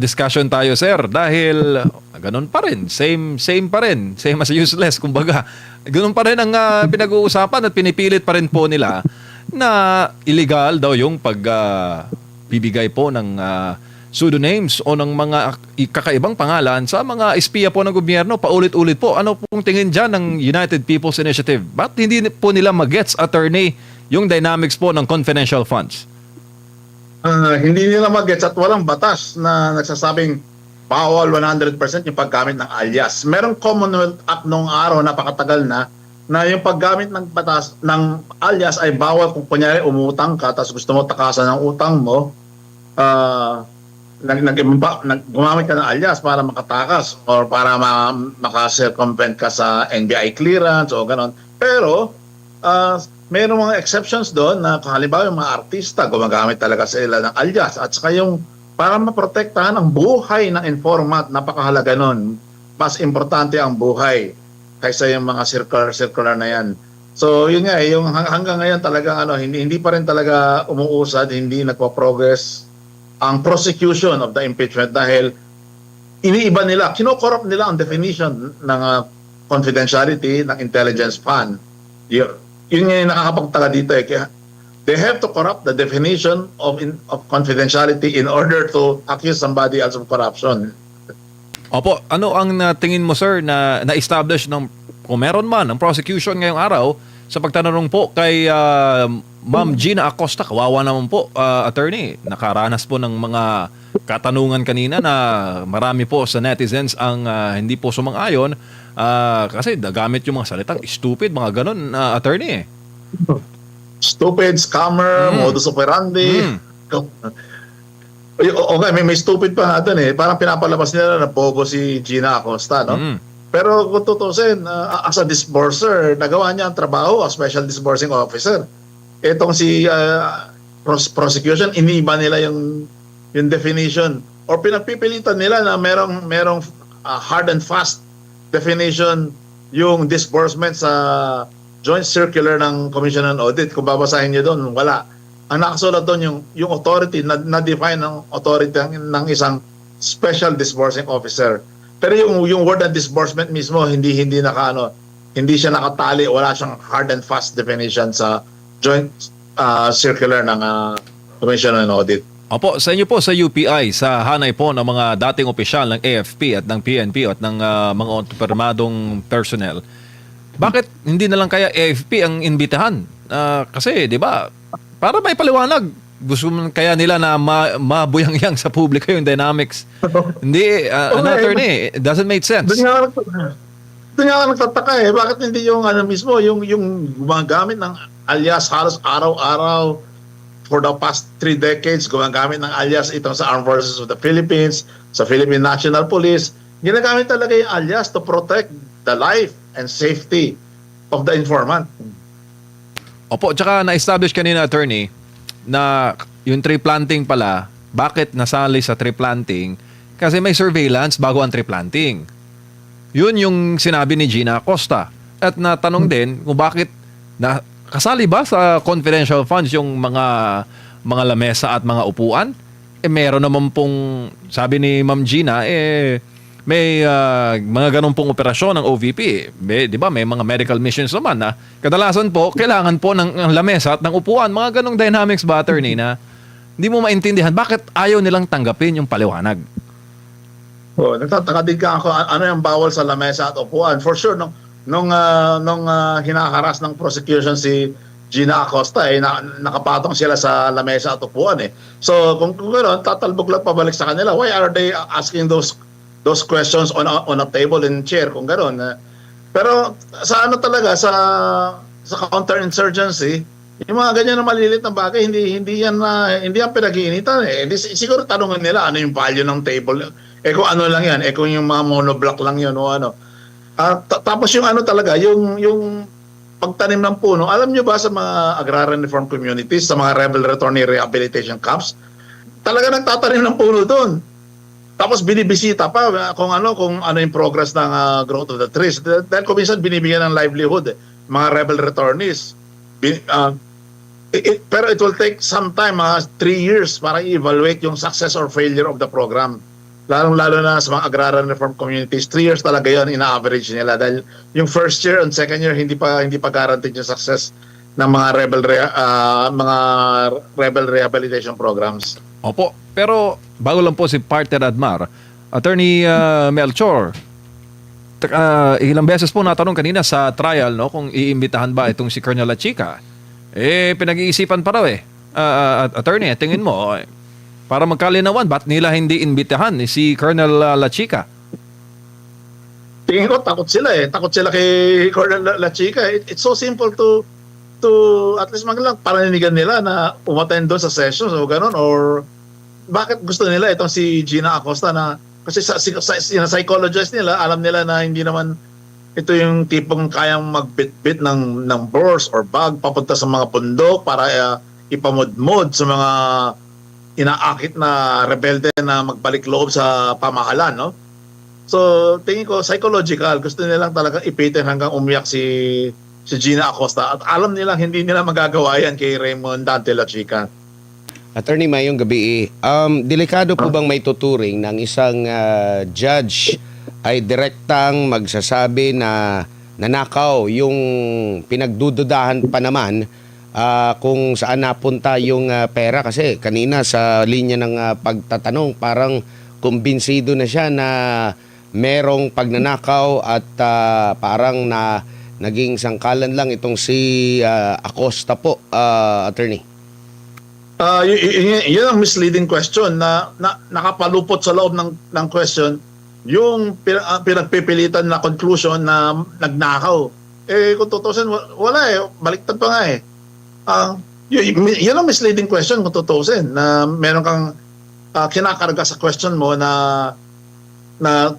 discussion tayo, sir, dahil ganun pa rin, same pa rin, same as useless, kumbaga. Ganun pa rin ang pinag-uusapan at pinipilit pa rin po nila na illegal daw yung pagbibigay po ng pseudonames o ng mga kakaibang pangalan sa mga espiya po ng gobyerno paulit-ulit po. Ano pong tingin dyan ng United People's Initiative? Ba't hindi po nila mag-gets, attorney, yung dynamics po ng confidential funds? Hindi nila mag-gets at walang batas na nagsasabing bawal 100% yung paggamit ng alias. Merong Commonwealth Act noong araw, napakatagal na yung paggamit ng batas ng alias ay bawal kung kunyari umutang ka tapos gusto mo takasan ng utang mo, gumamit ka ng alias para makatakas or para maka-circumvent ka sa NBI clearance o ganon. Pero mayroong mga exceptions doon na halimbawa yung mga artista gumagamit talaga sila ng alias at saka yung para maprotektahan ang buhay ng informant, napakahalaga nun. Mas importante ang buhay kaysa yung mga circular na yan. So yun nga, yung hanggang ngayon talagang hindi pa rin talaga umuusad, hindi nagpo-progress ang prosecution of the impeachment dahil iniiba nila, kinokorrupt nila ang definition ng confidentiality ng intelligence fund. Yun nga yung nakakapagtaka dito Kaya they have to corrupt the definition of confidentiality in order to accuse somebody else of corruption. Opo, ano ang tingin mo, sir, na na-establish ng, kung meron man, ng prosecution ngayong araw sa pagtanong po kay Ma'am Gina Acosta? Kawawa naman po, attorney. Nakaranas po ng mga katanungan kanina na marami po sa netizens ang hindi po sumang-ayon kasi gamit yung mga salitang stupid, mga ganun, attorney. Stupid, scammer, modus operandi. Okay, may stupid pa natin Parang pinapalabas nila na bogo si Gina Acosta, no? Pero kung tutusin, as a disburser, nagawa niya ang trabaho as special disbursing officer. Itong si prosecution, iniba nila yung definition or pinapipilitan nila na merong hard and fast definition yung disbursement sa joint circular ng Commission on Audit. Kung babasahin niyo doon, wala. Ang nakasulat doon yung authority, na-define ng authority ng isang special disbursing officer. Pero yung word na disbursement mismo, hindi siya nakatali, wala siyang hard and fast definition sa joint circular ng Commission on Audit. Opo, sa inyo po sa UPI, sa hanay po ng mga dating opisyal ng AFP at ng PNP at ng mga permadong personnel, bakit hindi na lang kaya AFP ang imbitahan? Kasi, di ba, para may paliwanag, gusto mo kaya nila na mabuyang-yang sa publiko yung dynamics. Hindi, attorney, it doesn't make sense. Doon nga nagtataka bakit hindi yung mismo, yung gumagamit ng alias halos araw-araw for the past 3 decades, gumagamit ng alias itong sa Armed Forces of the Philippines, sa Philippine National Police. Ginagamit talaga yung alias to protect the life and safety of the informant. Opo, tsaka na-establish kanina, attorney, na yung tree planting pala, bakit nasali sa tree planting? Kasi may surveillance bago ang tree planting. Yun yung sinabi ni Gina Acosta. At natanong din kung bakit kasali ba sa confidential funds yung mga lamesa at mga upuan? Meron naman pong, sabi ni Ma'am Gina, may mga ganun pong operasyon ng OVP. Di ba? May mga medical missions naman na kadalasan po, kailangan po ng lamesa at ng upuan. Mga ganung dynamics ba, attorney, na hindi mo maintindihan bakit ayaw nilang tanggapin yung paliwanag? Nagtataka din ka ako ano yung bawal sa lamesa at upuan. For sure, nung hinakaras ng prosecution si Gina Acosta, nakapatong sila sa lamesa at upuan. So kung gano'n, tatalbog lang pabalik sa kanila. Why are they asking those questions on a table and chair kung gano'n? Pero sa talaga, sa counterinsurgency, yung mga ganyan na maliliit na bagay, hindi yan pinag-iinitan. Siguro tanungan nila ano yung value ng table. Kung ano lang yan, kung yung mga monoblock lang yun o ano. Tapos yung talaga, yung pagtanim ng puno, alam nyo ba sa mga agrarian reform communities, sa mga rebel returnee rehabilitation camps, talaga nagtatanim ng puno doon. Tapos binibisita pa kung ano yung progress ng growth of the trees. Dahil kung minsan binibigyan ng livelihood mga rebel returnees. Pero it will take some time, 3 years para i-evaluate yung success or failure of the program. lalong-lalo na sa mga agrarian reform communities, 3 years talaga yon ina-average nila dahil yung first year and second year hindi pa guaranteed yung success ng mga rebel rehabilitation programs. Opo, pero bago lang po si partner Admar, Attorney Melchor, ilang beses po natanong kanina sa trial, no, kung iimbitahan ba itong si Colonel Lachica. Pinag-iisipan pa raw attorney, tingin mo, para magkalinawan, ba't nila hindi imbitahan si Colonel Lachica? Tingin ko takot sila Takot sila kay Colonel Lachica. It's so simple to at least lang panindigan nila na umattend doon sa sessions o gano'n, or bakit gusto nila itong si Gina Acosta na kasi sa psychologist nila, alam nila na hindi naman ito yung tipong kayang magbitbit ng burst or bag papunta sa mga bundok para ipamudmod sa mga inaakit na rebelde na magbalik loob sa pamahalan, no? So, tingin ko psychological, gusto nilang talaga ipitin hanggang umiyak si Gina Acosta at alam nilang hindi nila magagawa yan kay Raymond Dante Lachica. Attorney, mayong gabi. Delikado po bang may tuturing ng isang judge ay direktang magsasabi na nanakaw yung pinagdududahan pa naman kung saan napunta yung pera? Kasi kanina sa linya ng pagtatanong, parang kumbinsido na siya na merong pagnanakaw at parang naging sangkalan lang itong si Acosta po, attorney. Yun ang misleading question na nakapalupot sa loob ng question yung pinagpipilitan na conclusion na nagnakaw. Kung tutusin, wala baliktad pa nga yun ang misleading question kung tutusin, na meron kang kinakarga sa question mo na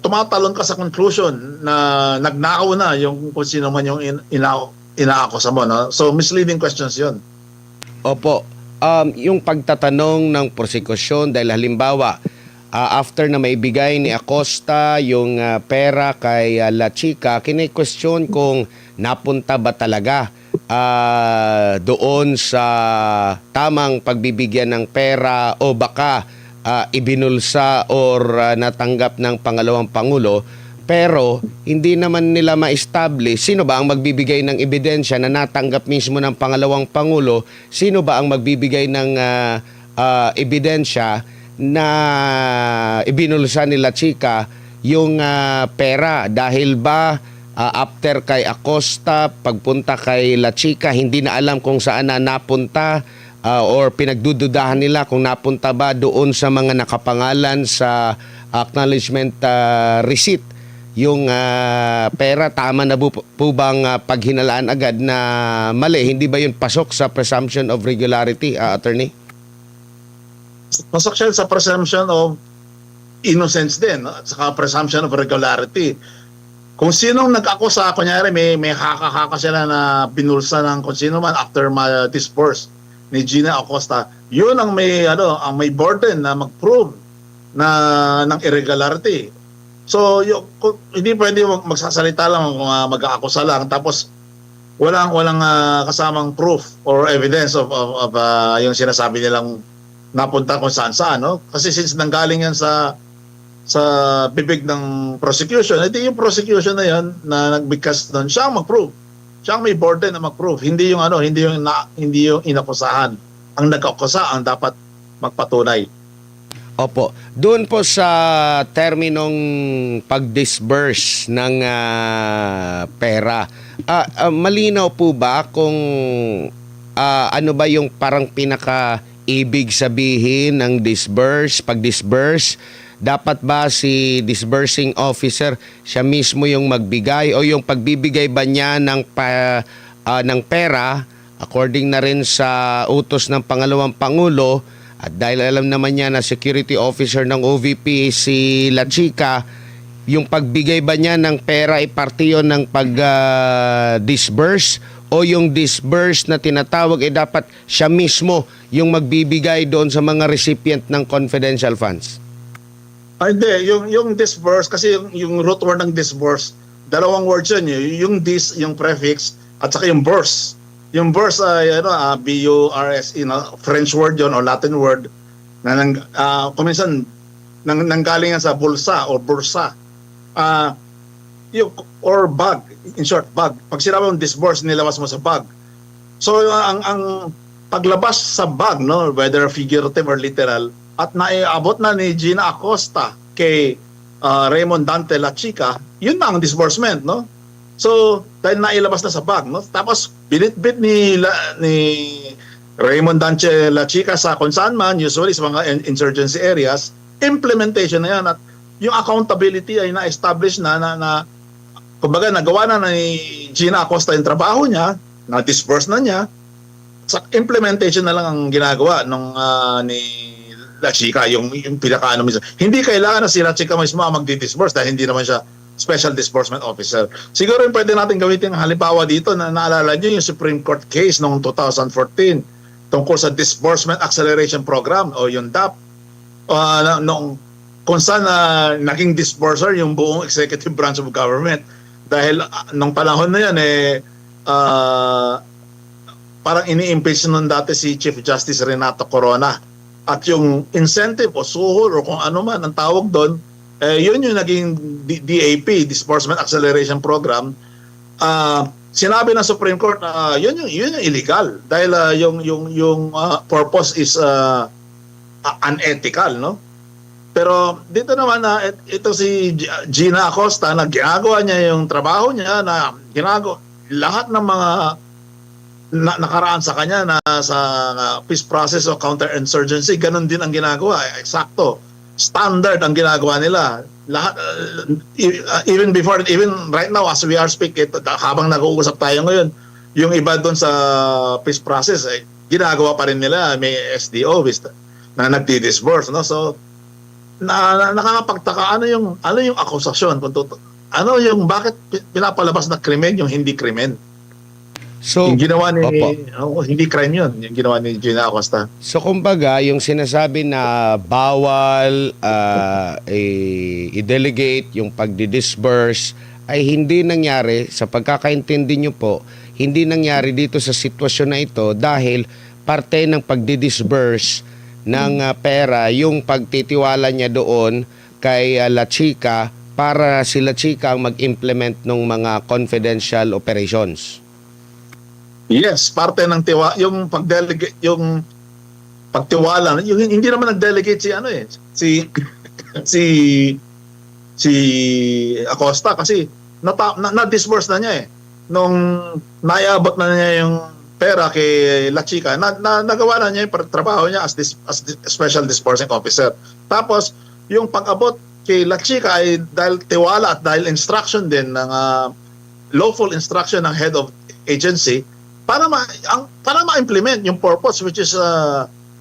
tumatalon ka sa conclusion na nagnakaw na yung kung sino man yung inaakusa mo, no? So misleading questions yun. Opo. Yung pagtatanong ng prosekusyon, dahil halimbawa, after na maibigay ni Acosta yung pera kay Lachica, kine-question kung napunta ba talaga doon sa tamang pagbibigyan ng pera o baka ibinulsa or natanggap ng pangalawang pangulo, pero hindi naman nila ma-establish sino ba ang magbibigay ng ebidensya na natanggap mismo ng pangalawang pangulo, sino ba ang magbibigay ng ebidensya na ibinulsa ni Lachica yung pera. Dahil ba after kay Acosta, pagpunta kay Lachica, hindi na alam kung saan na napunta, or pinagdududahan nila kung napunta ba doon sa mga nakapangalan sa acknowledgement receipt yung pera. Tama na po bang paghinalaan agad na mali? Hindi ba yun pasok sa presumption of regularity, attorney? Pasok siya sa presumption of innocence din, at saka presumption of regularity. Kung sinong nag-akusa, kunyari may haka-haka sila na binulsa ng kung sino man after ma-disperse ni Gina Acosta, yun ang may burden na mag-prove ng irregularity. So, hindi pwede magsasalita lang, mag-aakusa lang, tapos walang kasamang proof or evidence of yung sinasabi nilang napunta kung saan-saan, no? Kasi since nanggaling yan sa bibig ng prosecution, edi yung prosecution na yan na nagbigkas doon, siya ang mag-prove. Siya ang may burden na mag-prove, hindi yung inakusahan. Ang nag-akusa ang dapat magpatunay. Opo. Doon po sa terminong pag-disburse ng pera, malinaw po ba kung ano ba yung parang pinaka-ibig sabihin ng pag-disburse? Dapat ba si disbursing officer siya mismo yung magbigay, o yung pagbibigay ba niya ng pera according na rin sa utos ng pangalawang pangulo? At dahil alam naman niya na security officer ng OVP si Lachica, yung pagbigay ba niya ng pera ay parte yun ng pag-disburse, o yung disburse na tinatawag dapat siya mismo yung magbibigay doon sa mga recipient ng confidential funds? Hindi, yung disburse, kasi yung root word ng disburse, dalawang words yun, yung yung prefix, at saka yung burse. Yung burse ay B-U-R-S-E, French word yun o Latin word, na kuminsan nanggaling yan sa bulsa o bursa. Yung, or bag, in short, bag. Pag sinabi mong disburse, nilabas mo sa bag. So, ang paglabas sa bag, no, whether figurative or literal, at naiabot na ni Gina Acosta kay Raymond Dante La Chica, yun na ang disbursement, no? So, dahil nailabas na sa bag, no? Tapos, binitbit ni Raymond Dante La Chica sa kung saan man, usually sa mga insurgency areas, implementation na yan at yung accountability ay na-establish na kumbaga, nagawa na ni Gina Acosta yung trabaho niya, na-disburse na niya, sa implementation na lang ang ginagawa nung ni La Chica, yung pinakaano mismo. Hindi kailangan na si La Chica mismo ang magdi-disburse dahil hindi naman siya Special Disbursement Officer. Siguro yung pwede natin gamitin ang halimbawa dito na naalala niyo yung Supreme Court case noong 2014 tungkol sa Disbursement Acceleration Program o yung DAP. Noong kung saan naging disburser yung buong executive branch of government. Dahil nung panahon na yan, parang ini-impeach nun dati si Chief Justice Renato Corona. At yung incentive o suhol o kung ano man ang tawag doon, yun yung naging DAP, Disbursement Acceleration Program. Sinabi ng Supreme Court, yun yung illegal. Dahil yung purpose is unethical, no? Pero dito naman ito si Gina Acosta na ginagawa niya yung trabaho niya na lahat ng mga nakaraan sa kanya na sa peace process o counterinsurgency, ganun din ang ginagawa. Eksakto. Standard ang ginagawa nila. Lahat even right now as we are speaking, habang nag-uusap tayo ngayon, yung iba doon sa peace process ginagawa pa rin nila, may SDO na nagdi-disburse, no? So nakakapagtaka ano yung akusasyon, ano yung bakit pinapalabas na krimen yung hindi krimen. So, yung ginawa ni hindi crime yun, yung ginawa ni Gina Acosta. So kumbaga, yung sinasabi na bawal i-delegate yung pagdi-disburse ay hindi nangyari, sa pagkakaintindi nyo po, hindi nangyari dito sa sitwasyon na ito dahil parte ng pagdi-disburse ng pera yung pagtitiwala niya doon kay La Chica para si La Chica ang mag-implement ng mga confidential operations. Yes, parte ng yung pag-delegate, yung pagtiwala, yung hindi naman nag-delegate si Acosta kasi na-disburse na niya nung naiabot na niya yung pera kay La Chica, nagawa na niya yung trabaho niya as Special Disbursing Officer. Tapos, yung pag-abot kay La Chica ay dahil tiwala at dahil instruction din ng lawful instruction ng head of agency para ma-implement yung purpose, which is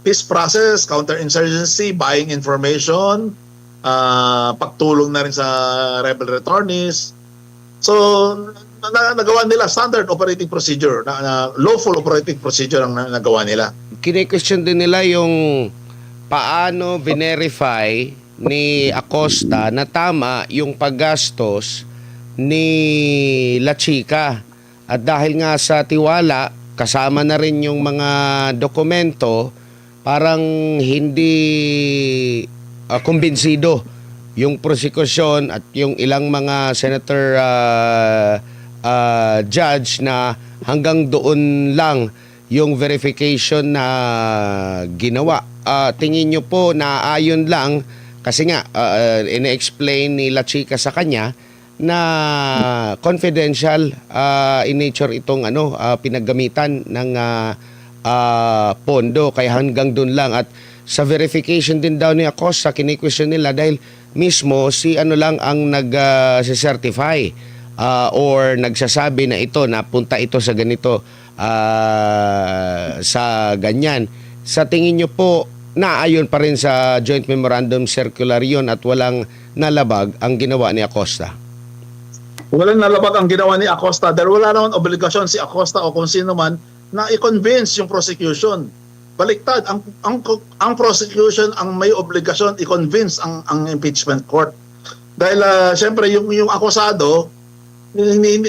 peace process, counterinsurgency, buying information, pagtulong na rin sa rebel returnees. So, nagawa nila standard operating procedure, lawful operating procedure ang nagawa nila. Kine-question din nila yung paano verify ni Acosta na tama yung paggastos ni La Chica. At dahil nga sa tiwala, kasama na rin yung mga dokumento, parang hindi kumbinsido yung prosecution at yung ilang mga senator judge na hanggang doon lang yung verification na ginawa. Tingin nyo po na ayon lang, kasi nga ine-explain ni La Chica sa kanya na confidential in nature itong pinaggamitan ng pondo, kaya hanggang doon lang. At sa verification din daw ni Acosta, kini-question nila dahil mismo si lang ang nag-certify or nagsasabi na ito, napunta ito sa ganito, sa ganyan. Sa tingin nyo po, naayon pa rin sa Joint Memorandum Circular yun at walang nalabag ang ginawa ni Acosta? Walang nalabag ang ginawa ni Acosta dahil wala naman obligasyon si Acosta o kung sino man na i-convince yung prosecution. Baliktad, ang prosecution ang may obligasyon i-convince ang impeachment court. Dahil siyempre yung akusado,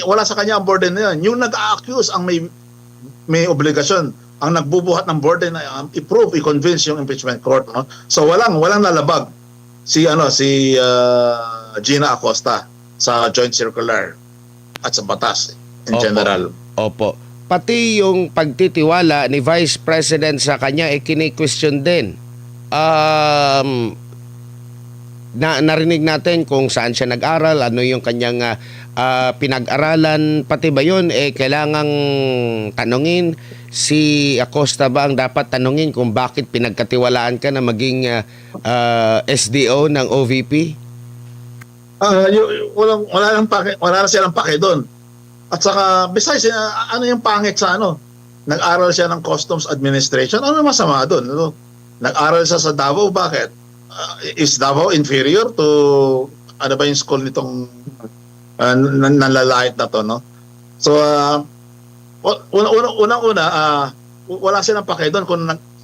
wala sa kanya ang burden na yan. Yung nag-a-accuse ang may obligasyon. Ang nagbubuhat ng burden na i-prove, i-convince yung impeachment court. No? So walang nalabag Gina Acosta sa joint circular at sa batas in Opo. general. Opo. Pati yung pagtitiwala ni Vice President sa kanya kini-question din. Narinig natin kung saan siya nag-aral, ano yung kanyang pinag-aralan, pati ba yun kailangang tanungin si Acosta ba ang dapat tanungin kung bakit pinagkatiwalaan ka na maging SDO ng OVP? Wala na silang pake doon. At saka, besides, ano yung pangit sa ano? Nag-aral siya ng Customs Administration. Ano masama doon? Ano? Nag-aral siya sa Davao. Bakit? Is Davao inferior to, ano ba yung school nitong nanlalait na to, no? So, unang-una, wala silang pake doon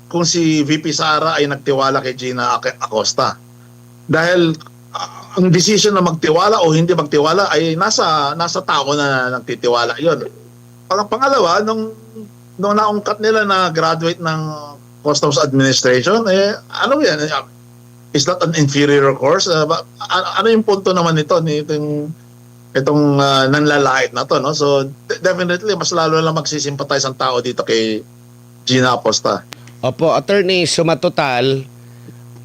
kung si VP Sara ay nagtiwala kay Gina Acosta. Dahil, ang decision na magtiwala o hindi magtiwala ay nasa tao na nagtitiwala yon. Pangalawa, nung naungkat nila na graduate ng Customs Administration, ano yan? Is that an inferior course? Ano yung punto naman nito? Itong nanlalait na to, no? So, definitely, mas lalo lang magsisimpatize ang tao dito kay Gina Acosta. Opo, attorney, sumatotal,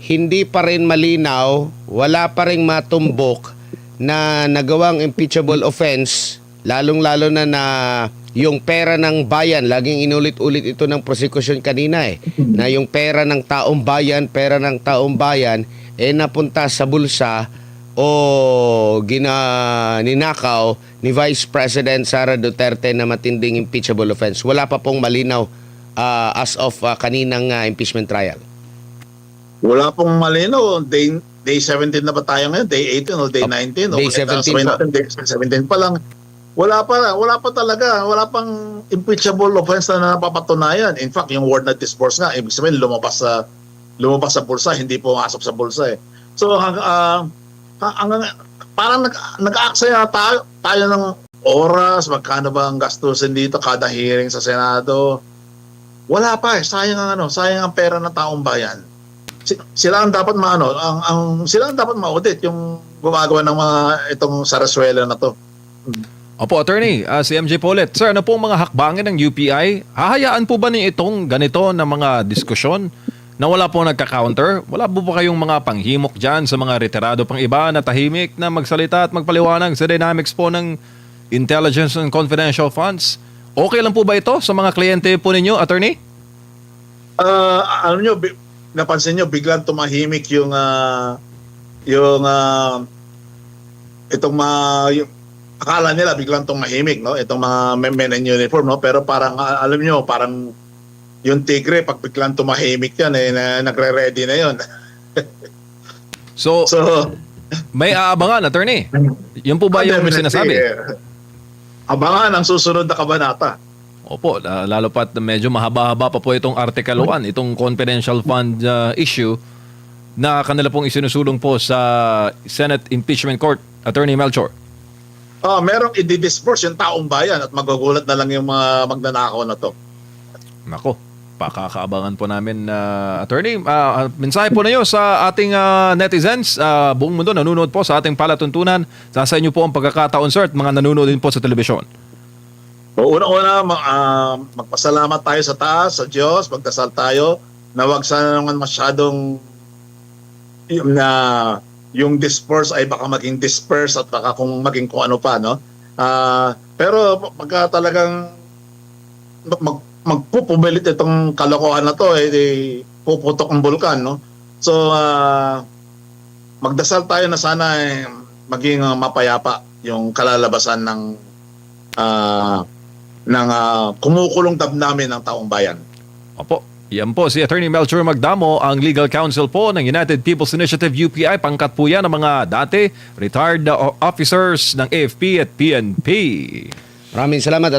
hindi pa rin malinaw, wala pa rin matumbok na nagawang impeachable offense, lalong-lalo na yung pera ng bayan, laging inulit-ulit ito ng prosecution kanina na yung pera ng taong bayan, napunta sa bulsa o ninakaw ni Vice President Sara Duterte na matinding impeachable offense. Wala pa pong malinaw as of kaninang impeachment trial. Wala pong malinaw. Day 17 na ba tayo ngayon? Day 18 o day 19? Day 17 po. Natin, day 17 pa lang. Wala pa talaga. Wala pang impeachable offense na napapatunayan. In fact, yung word na disburse nga, ibig sabihin lumabas sa bulsa, hindi pumasok sa bulsa . So, parang nag-aaksaya tayo ng oras, magkano ba ang gastusin dito kada hearing sa Senado. Wala pa . Sayang ang pera ng taong bayan. Sila ang dapat sila ang dapat ma-audit yung gumagawa ng mga itong sarasuela na to. Opo, attorney, si MJ Paulet. Sir, ano pong mga hakbangin ng UPI? Hahayaan po ba niyo itong ganito na mga diskusyon na wala pong nagka-counter? Wala po ba kayong mga panghimok dyan sa mga retirado pang iba na tahimik na magsalita at magpaliwanag sa dynamics po ng intelligence and confidential funds? Okay lang po ba ito sa mga kliyente po ninyo, attorney? Alam nyo, napansin nyo, biglang tumahimik yung akala nila biglang tumahimik, no? Itong mga men in uniform, no? Pero parang, alam nyo, parang yung tigre, pag biglang tumahimik yan, nagre-ready na yun. So, may aabangan, attorney. Yun po ba yung definitely, sinasabi? Abangan ang susunod na kabanata. Opo, lalo pat medyo mahaba-haba pa po itong Article 1, itong confidential fund issue na kanila pong isinusulong po sa Senate Impeachment Court. Attorney Melchor. Merong i-disburse yung taong bayan at magugulat na lang yung mga magnanakaw na to. Nako, pakakaabangan po namin, attorney. Mensahe po na nyo sa ating netizens, buong mundo nanonood po sa ating palatuntunan. Sa inyo po ang pagkakataon, sir, at mga nanonood din po sa telebisyon. Una-una, magpasalamat tayo sa taas, sa Diyos, magdasal tayo na wag sana naman masyadong yung disperse ay baka maging disperse at baka maging kung ano pa, no? Pero pagka talagang magpupumilit itong kalokohan na to, puputok ang bulkan, no? So, magdasal tayo na sana maging mapayapa yung kalalabasan ng kumukulong damdamin ng taong bayan. Opo, yan po si Attorney Melchor Magdamo, ang legal counsel po ng United People's Initiative UPI. Pangkat po yan ng mga dati retired officers ng AFP at PNP. Maraming salamat.